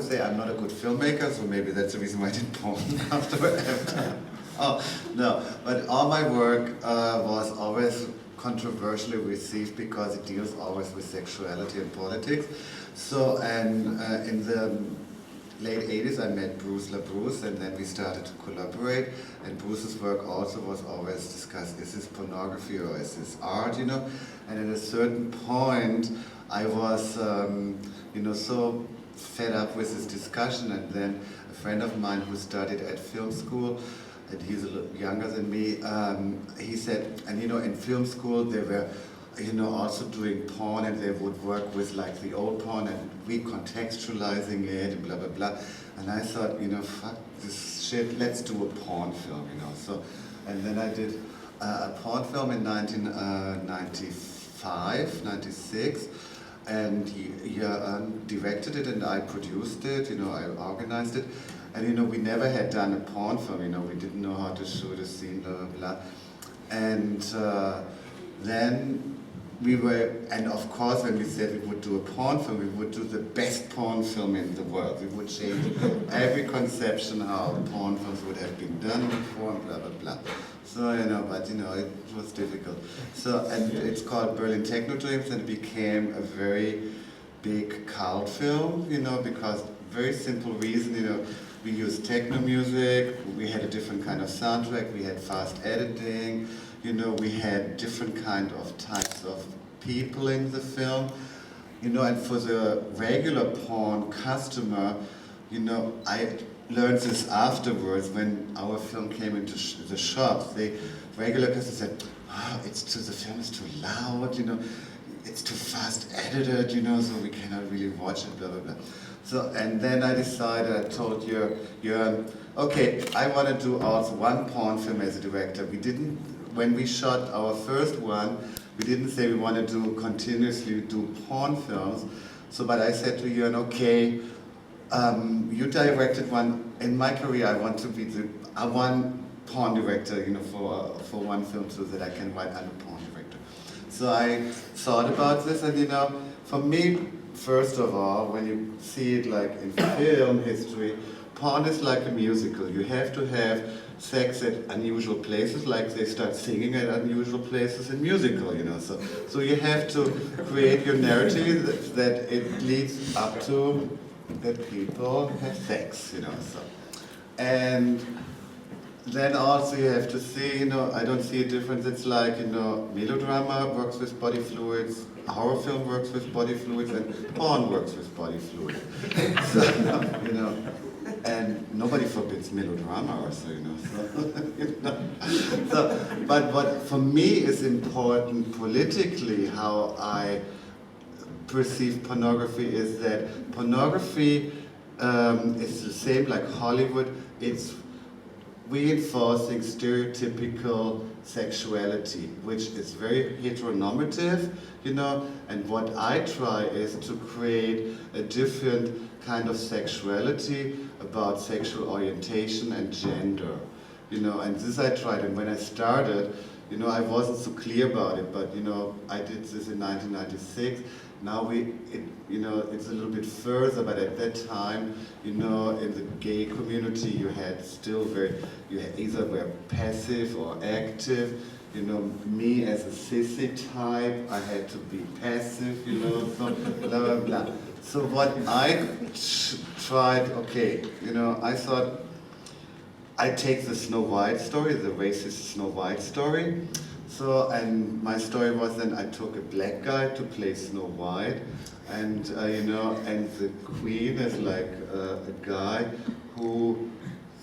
say I'm not a good filmmaker, so maybe that's the reason why I did porn after. Oh, no, but all my work was always controversially received because it deals always with sexuality and politics. So, and in the late 80s I met Bruce LaBruce, and then we started to collaborate, and Bruce's work also was always discussed, is this pornography or is this art, you know? And at a certain point I was, you know, so fed up with this discussion, and then a friend of mine who studied at film school, and he's a little younger than me, he said, and you know, in film school they were, you know, also doing porn, and they would work with like the old porn and recontextualizing it and blah blah blah. And I thought, you know, fuck this shit, let's do a porn film, you know. So, and then I did a porn film in 1995, 96, and he directed it and I produced it, you know, I organized it. And you know, we never had done a porn film, you know, we didn't know how to shoot a scene, blah blah blah. And then we were, and of course when we said we would do a porn film, we would do the best porn film in the world. We would change every conception how porn films would have been done before and blah blah blah. So, you know, but you know, it was difficult. So, and it's called Berlin Techno Dreams, and it became a very big cult film, you know, because very simple reason, you know, we used techno music, we had a different kind of soundtrack, we had fast editing, you know, we had different kind of types of people in the film, you know, and for the regular porn customer, you know, I learned this afterwards when our film came into the shops. The regular customers said, oh, the film is too loud, you know, it's too fast edited, you know, so we cannot really watch it, blah, blah, blah. So, and then I decided, I told Jürgen, okay, I want to do also one porn film as a director. We didn't, when we shot our first one, we didn't say we want to continuously do porn films. So, but I said to Jürgen, okay, you directed one. In my career, I want to be one porn director, you know, for one film, so that I can write I'm a porn director. So I thought about this, and you know, for me, first of all, when you see it like in film history, porn is like a musical. You have to have sex at unusual places, like they start singing at unusual places in musical, you know. So you have to create your narrative that it leads up to that people have sex, you know. So, and then also you have to see, you know, I don't see a difference. It's like, you know, melodrama works with body fluids, horror film works with body fluids, and porn works with body fluids. So, you know, and nobody forbids melodrama or so, you know. So, but what for me is important politically, how I perceive pornography, is that pornography is the same like Hollywood. It's reinforcing stereotypical sexuality, which is very heteronormative, you know, and what I try is to create a different kind of sexuality about sexual orientation and gender, you know, and this I tried, and when I started, you know, I wasn't so clear about it, but you know, I did this in 1996. Now you know, it's a little bit further, but at that time, you know, in the gay community, you had either were passive or active. You know, me as a sissy type, I had to be passive, you know, so blah, blah, blah. So what I tried, okay, you know, I thought, I take the Snow White story, the racist Snow White story. So, and my story was then I took a black guy to play Snow White, and you know, and the queen is like a guy who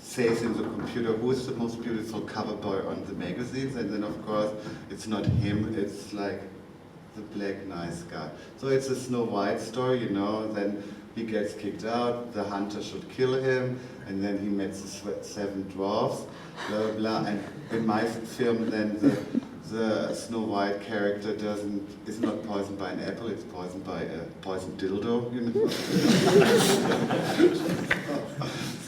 says in the computer, who is the most beautiful cover boy on the magazines, and then of course it's not him, it's like the black nice guy. So it's a Snow White story, you know, then he gets kicked out, the hunter should kill him, and then he meets the 7 dwarfs, blah, blah, blah. And in my film then the Snow White character is not poisoned by an apple, it's poisoned by a poisoned dildo, you know.